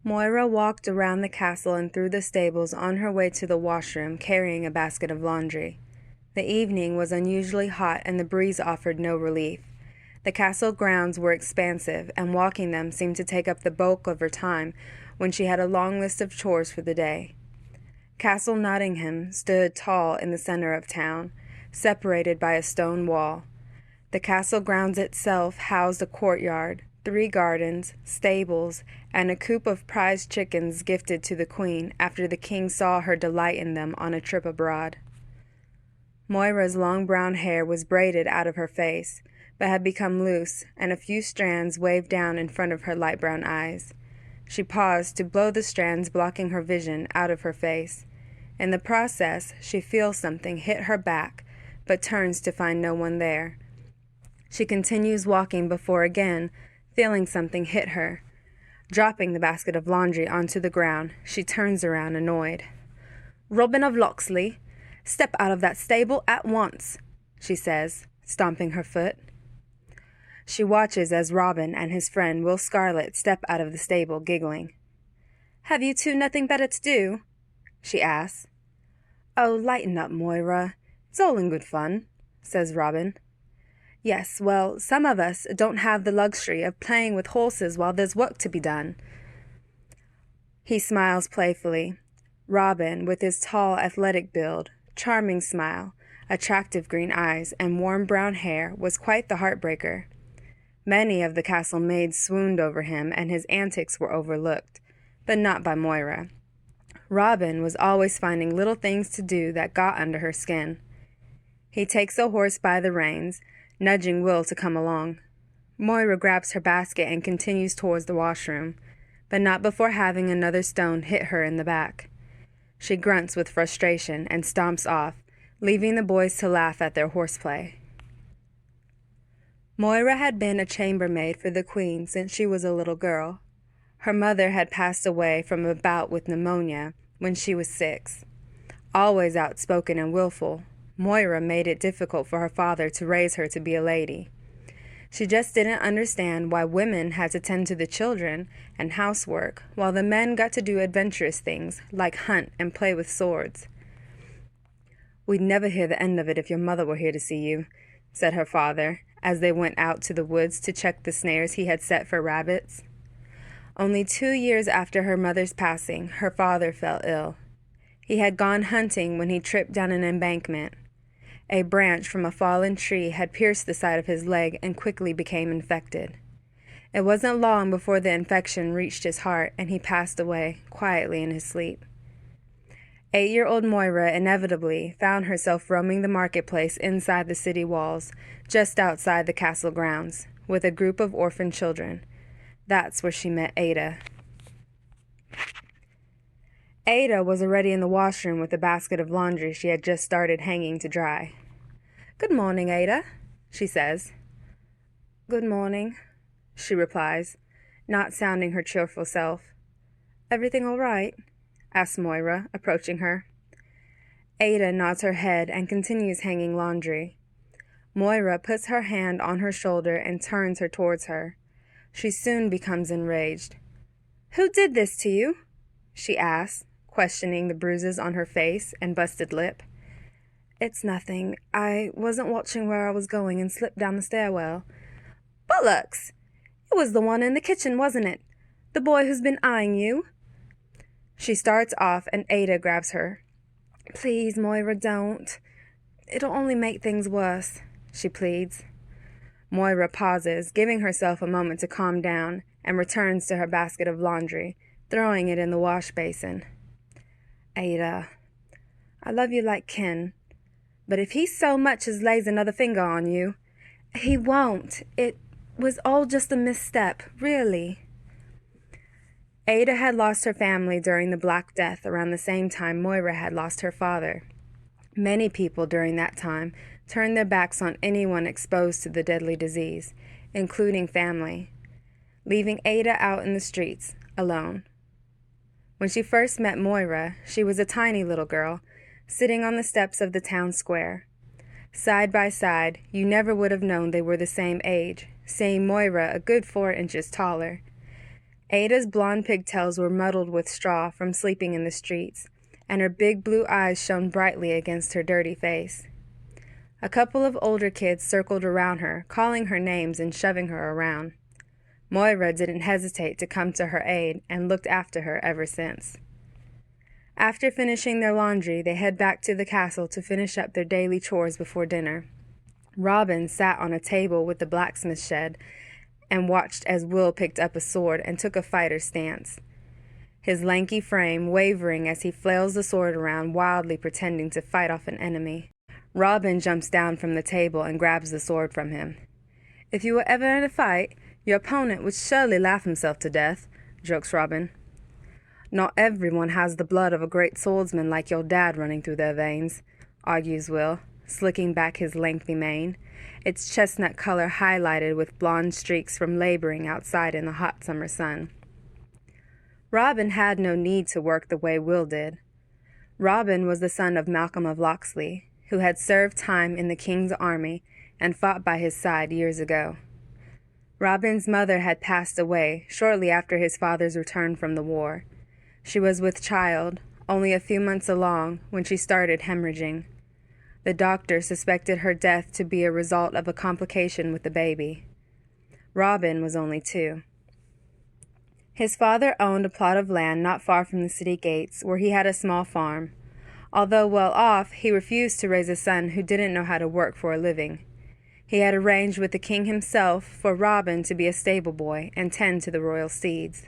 Moira walked around the castle and through the stables on her way to the washroom, carrying a basket of laundry. The evening was unusually hot and the breeze offered no relief. The castle grounds were expansive, and walking them seemed to take up the bulk of her time when she had a long list of chores for the day. Castle Nottingham stood tall in the center of town, separated by a stone wall. The castle grounds itself housed a courtyard, 3 gardens, stables, and a coop of prize chickens gifted to the queen after the king saw her delight in them on a trip abroad. Moira's long brown hair was braided out of her face, but had become loose, and a few strands waved down in front of her light brown eyes. She paused to blow the strands blocking her vision out of her face. In the process, she feels something hit her back, but turns to find no one there. She continues walking before again, feeling something hit her. Dropping the basket of laundry onto the ground, she turns around annoyed. "Robin of Locksley, step out of that stable at once," she says, stomping her foot. She watches as Robin and his friend Will Scarlet step out of the stable, giggling. "Have you two nothing better to do?" she asks. "Oh, lighten up, Moira. It's all in good fun," says Robin. "Yes, well, some of us don't have the luxury of playing with horses while there's work to be done." He smiles playfully. Robin, with his tall, athletic build, charming smile, attractive green eyes, and warm brown hair, was quite the heartbreaker. Many of the castle maids swooned over him, and his antics were overlooked, but not by Moira. Robin was always finding little things to do that got under her skin. He takes a horse by the reins, nudging Will to come along. Moira grabs her basket and continues towards the washroom, but not before having another stone hit her in the back. She grunts with frustration and stomps off, leaving the boys to laugh at their horseplay. Moira had been a chambermaid for the queen since she was a little girl. Her mother had passed away from a bout with pneumonia when she was 6. Always outspoken and willful, Moira made it difficult for her father to raise her to be a lady. She just didn't understand why women had to tend to the children and housework, while the men got to do adventurous things like hunt and play with swords. "We'd never hear the end of it if your mother were here to see you," said her father, as they went out to the woods to check the snares he had set for rabbits. Only 2 years after her mother's passing, her father fell ill. He had gone hunting when he tripped down an embankment. A branch from a fallen tree had pierced the side of his leg and quickly became infected. It wasn't long before the infection reached his heart and he passed away quietly in his sleep. 8-year-old Moira inevitably found herself roaming the marketplace inside the city walls, just outside the castle grounds, with a group of orphan children. That's where she met Ada. Ada was already in the washroom with a basket of laundry she had just started hanging to dry. "Good morning, Ada," she says. "Good morning," she replies, not sounding her cheerful self. "Everything all right?" asks Moira, approaching her. Ada nods her head and continues hanging laundry. Moira puts her hand on her shoulder and turns her towards her. She soon becomes enraged. "Who did this to you?" she asks, questioning the bruises on her face and busted lip. "It's nothing. I wasn't watching where I was going and slipped down the stairwell." "Bollocks! It was the one in the kitchen, wasn't it? The boy who's been eyeing you?" She starts off and Ada grabs her. "Please, Moira, don't. It'll only make things worse," she pleads. Moira pauses, giving herself a moment to calm down, and returns to her basket of laundry, throwing it in the wash basin. "Ada, I love you like kin, but if he so much as lays another finger on you—" "He won't. It was all just a misstep, really." Ada had lost her family during the Black Death around the same time Moira had lost her father. Many people during that time turned their backs on anyone exposed to the deadly disease, including family, leaving Ada out in the streets, alone. When she first met Moira, she was a tiny little girl, sitting on the steps of the town square. Side by side, you never would have known they were the same age, seeing Moira a good 4 inches taller. Ada's blonde pigtails were muddled with straw from sleeping in the streets, and her big blue eyes shone brightly against her dirty face. A couple of older kids circled around her, calling her names and shoving her around. Moira didn't hesitate to come to her aid and looked after her ever since. After finishing their laundry, they head back to the castle to finish up their daily chores before dinner. Robin sat on a table with the blacksmith shed and watched as Will picked up a sword and took a fighter's stance, his lanky frame wavering as he flails the sword around, wildly pretending to fight off an enemy. Robin jumps down from the table and grabs the sword from him. "If you were ever in a fight, your opponent would surely laugh himself to death," jokes Robin. "Not everyone has the blood of a great swordsman like your dad running through their veins," argues Will, slicking back his lengthy mane, its chestnut color highlighted with blonde streaks from laboring outside in the hot summer sun. Robin had no need to work the way Will did. Robin was the son of Malcolm of Locksley, who had served time in the king's army and fought by his side years ago. Robin's mother had passed away shortly after his father's return from the war. She was with child, only a few months along, when she started hemorrhaging. The doctor suspected her death to be a result of a complication with the baby. Robin was only 2. His father owned a plot of land not far from the city gates, where he had a small farm. Although well off, he refused to raise a son who didn't know how to work for a living. He had arranged with the king himself for Robin to be a stable boy and tend to the royal steeds.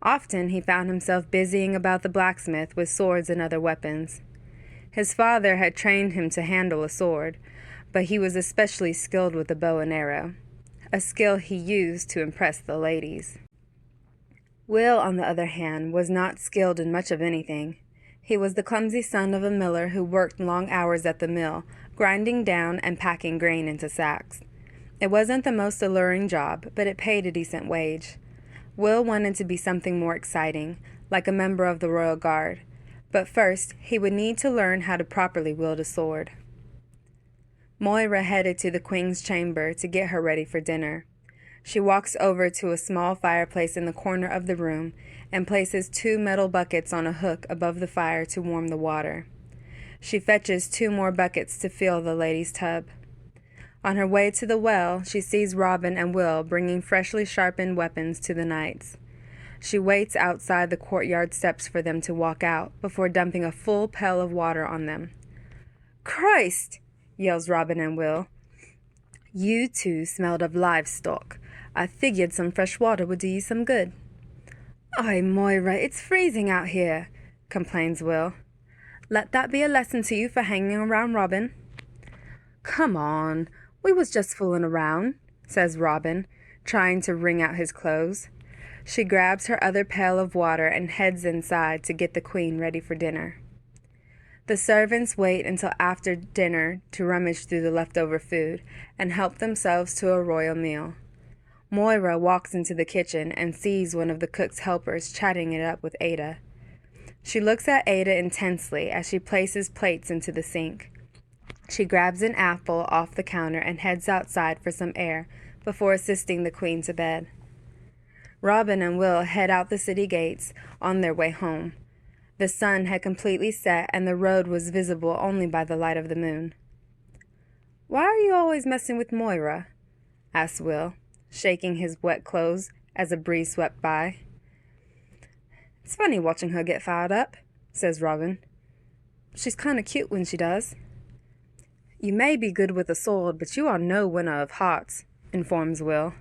Often he found himself busying about the blacksmith with swords and other weapons. His father had trained him to handle a sword, but he was especially skilled with the bow and arrow, a skill he used to impress the ladies. Will, on the other hand, was not skilled in much of anything. He was the clumsy son of a miller who worked long hours at the mill, grinding down and packing grain into sacks. It wasn't the most alluring job, but it paid a decent wage. Will wanted to be something more exciting, like a member of the royal guard. But first, he would need to learn how to properly wield a sword. Moira headed to the queen's chamber to get her ready for dinner. She walks over to a small fireplace in the corner of the room and places 2 metal buckets on a hook above the fire to warm the water. She fetches 2 more buckets to fill the lady's tub. On her way to the well, she sees Robin and Will bringing freshly sharpened weapons to the knights. She waits outside the courtyard steps for them to walk out before dumping a full pail of water on them. "Christ!" yells Robin and Will. "You 2 smelled of livestock. I figured some fresh water would do you some good." "Aye, Moira, it's freezing out here," complains Will. "Let that be a lesson to you for hanging around Robin." "Come on, we was just fooling around," says Robin, trying to wring out his clothes. She grabs her other pail of water and heads inside to get the queen ready for dinner. The servants wait until after dinner to rummage through the leftover food and help themselves to a royal meal. Moira walks into the kitchen and sees one of the cook's helpers chatting it up with Ada. She looks at Ada intensely as she places plates into the sink. She grabs an apple off the counter and heads outside for some air before assisting the queen to bed. Robin and Will head out the city gates on their way home. The sun had completely set and the road was visible only by the light of the moon. "Why are you always messing with Moira?" asked Will, shaking his wet clothes as a breeze swept by. "It's funny watching her get fired up," says Robin. "She's kind of cute when she does." "You may be good with a sword, but you are no winner of hearts," informs Will.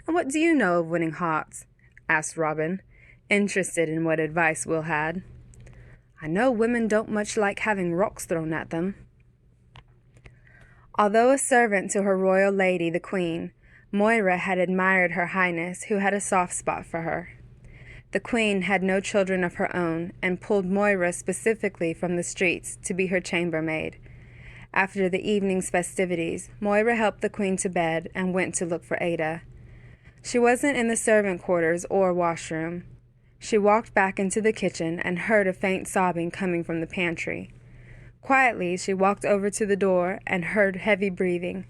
"And what do you know of winning hearts?" asked Robin, interested in what advice Will had. "I know women don't much like having rocks thrown at them." Although a servant to her royal lady, the queen, Moira had admired her highness, who had a soft spot for her. The queen had no children of her own and pulled Moira specifically from the streets to be her chambermaid. After the evening's festivities, Moira helped the queen to bed and went to look for Ada. She wasn't in the servant quarters or washroom. She walked back into the kitchen and heard a faint sobbing coming from the pantry. Quietly, she walked over to the door and heard heavy breathing.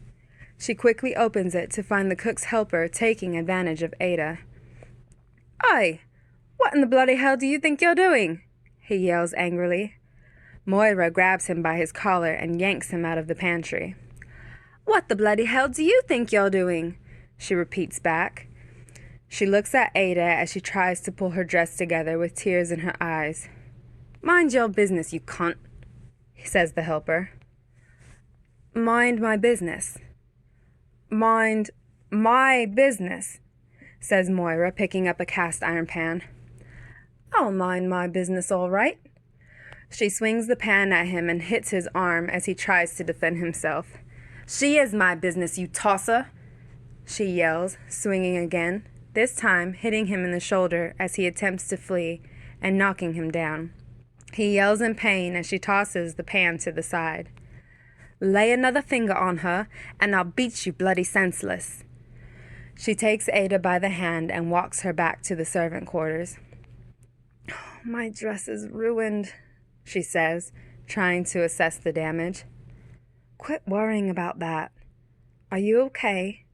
She quickly opens it to find the cook's helper taking advantage of Ada. "Oi! What in the bloody hell do you think you're doing?" he yells angrily. Moira grabs him by his collar and yanks him out of the pantry. "What the bloody hell do you think you're doing?" she repeats back. She looks at Ada as she tries to pull her dress together with tears in her eyes. "Mind your business, you cunt," says the helper. "Mind my business." "Mind my business," says Moira, picking up a cast iron pan. "I'll mind my business all right." She swings the pan at him and hits his arm as he tries to defend himself. "She is my business, you tosser," she yells, swinging again, this time hitting him in the shoulder as he attempts to flee and knocking him down. He yells in pain as she tosses the pan to the side. "Lay another finger on her, and I'll beat you bloody senseless." She takes Ada by the hand and walks her back to the servant quarters. "My dress is ruined," she says, trying to assess the damage. "Quit worrying about that. Are you okay?"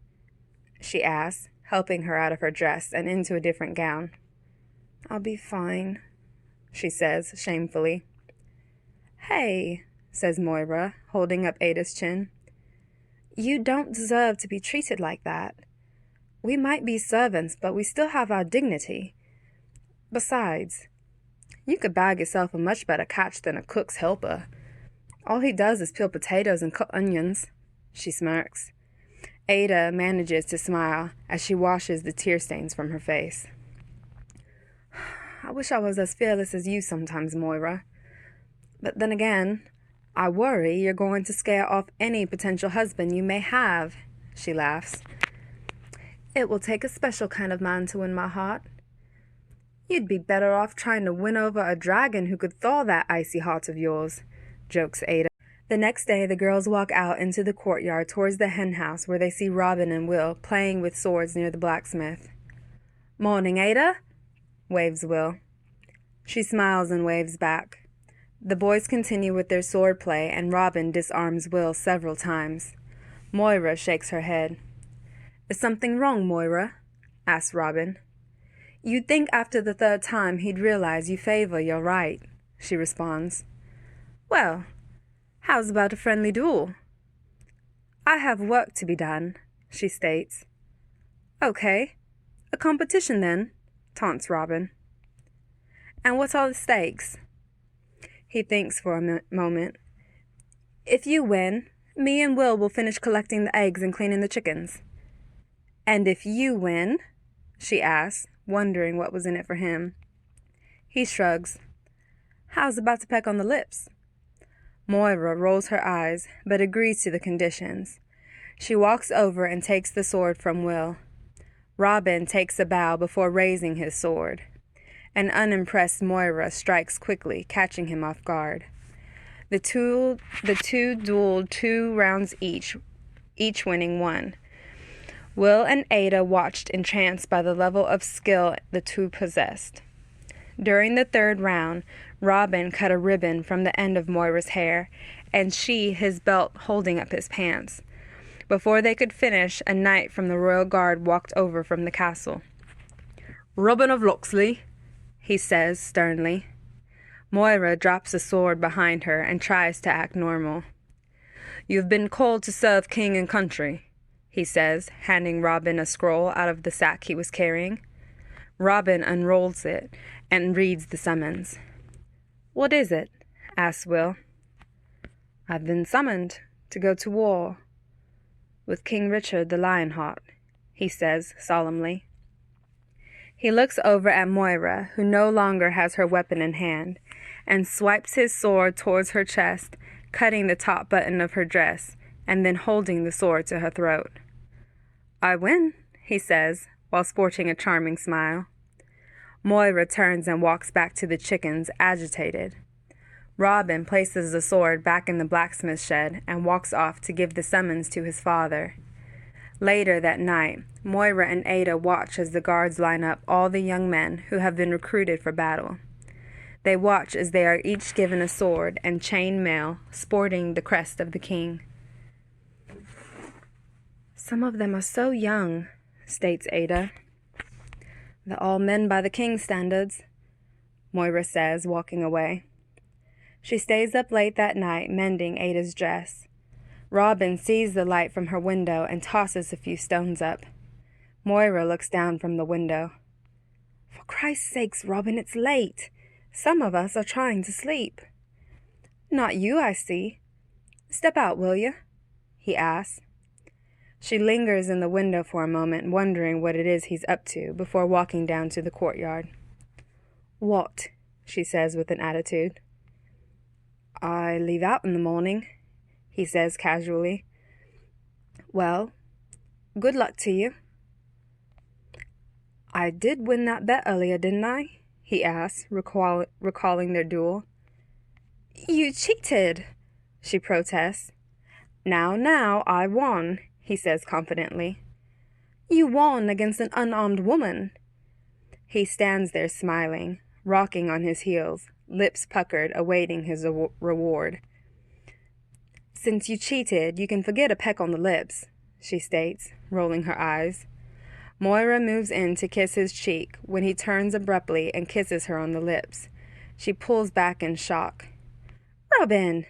she asks, helping her out of her dress and into a different gown. "I'll be fine," she says shamefully. "Hey," says Moira, holding up Ada's chin. "You don't deserve to be treated like that. We might be servants, but we still have our dignity. Besides, you could bag yourself a much better catch than a cook's helper. All he does is peel potatoes and cut onions," she smirks. Ada manages to smile as she washes the tear stains from her face. "I wish I was as fearless as you sometimes, Moira. But then again, I worry you're going to scare off any potential husband you may have," she laughs. "It will take a special kind of man to win my heart. You'd be better off trying to win over a dragon who could thaw that icy heart of yours," jokes Ada. The next day, the girls walk out into the courtyard towards the hen house where they see Robin and Will playing with swords near the blacksmith. "Morning, Ada," waves Will. She smiles and waves back. The boys continue with their sword play, and Robin disarms Will several times. Moira shakes her head. "Is something wrong, Moira?" asks Robin. "You'd think after the third time he'd realize you favor your right," she responds. "Well, how's about a friendly duel?" "I have work to be done," she states. "Okay, a competition then," taunts Robin. "And what are the stakes?" He thinks for a moment. "If you win, me and Will will finish collecting the eggs and cleaning the chickens." "And if you win?" she asks, wondering what was in it for him. He shrugs. "How's about to peck on the lips?" Moira rolls her eyes, but agrees to the conditions. She walks over and takes the sword from Will. Robin takes a bow before raising his sword. An unimpressed Moira strikes quickly, catching him off guard. The two dueled 2 rounds each winning 1. Will and Ada watched entranced by the level of skill the two possessed. During the 3rd round, Robin cut a ribbon from the end of Moira's hair, and she his belt holding up his pants. Before they could finish, a knight from the royal guard walked over from the castle. "Robin of Locksley," he says sternly. Moira drops the sword behind her and tries to act normal. "You've been called to serve king and country," he says, handing Robin a scroll out of the sack he was carrying. Robin unrolls it and reads the summons. "What is it?" asks Will. "I've been summoned to go to war with King Richard the Lionheart," he says solemnly. He looks over at Moira, who no longer has her weapon in hand, and swipes his sword towards her chest, cutting the top button of her dress, and then holding the sword to her throat. "I win," he says, while sporting a charming smile. Moira turns and walks back to the chickens, agitated. Robin places the sword back in the blacksmith shed and walks off to give the summons to his father. Later that night, Moira and Ada watch as the guards line up all the young men who have been recruited for battle. They watch as they are each given a sword and chain mail sporting the crest of the king. "Some of them are so young," states Ada. "They're all men by the king's standards," Moira says, walking away. She stays up late that night mending Ada's dress. Robin sees the light from her window and tosses a few stones up. Moira looks down from the window. "For Christ's sakes, Robin, it's late. Some of us are trying to sleep." "Not you, I see. Step out, will you?" he asks. She lingers in the window for a moment, wondering what it is he's up to, before walking down to the courtyard. "What?" she says with an attitude. "I leave out in the morning," he says casually. "Well, good luck to you." "I did win that bet earlier, didn't I?" he asks, recalling their duel. "You cheated," she protests. Now, I won," he says confidently. "You won against an unarmed woman." He stands there smiling, rocking on his heels, lips puckered, awaiting his reward. "Since you cheated, you can forget a peck on the lips," she states, rolling her eyes. Moira moves in to kiss his cheek when he turns abruptly and kisses her on the lips. She pulls back in shock. "Robin!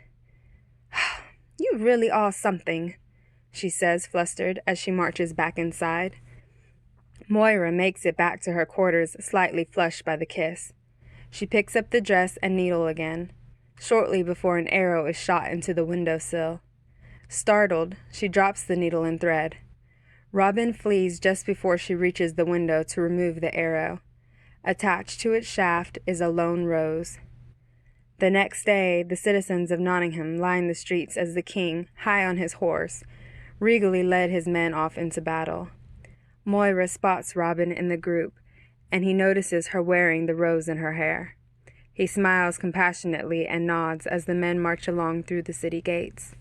You really are something," she says, flustered, as she marches back inside. Moira makes it back to her quarters, slightly flushed by the kiss. She picks up the dress and needle again, shortly before an arrow is shot into the windowsill. Startled, she drops the needle and thread. Robin flees just before she reaches the window to remove the arrow. Attached to its shaft is a lone rose. The next day, the citizens of Nottingham line the streets as the king, high on his horse, regally led his men off into battle. Moira spots Robin in the group, and he notices her wearing the rose in her hair. He smiles compassionately and nods as the men march along through the city gates.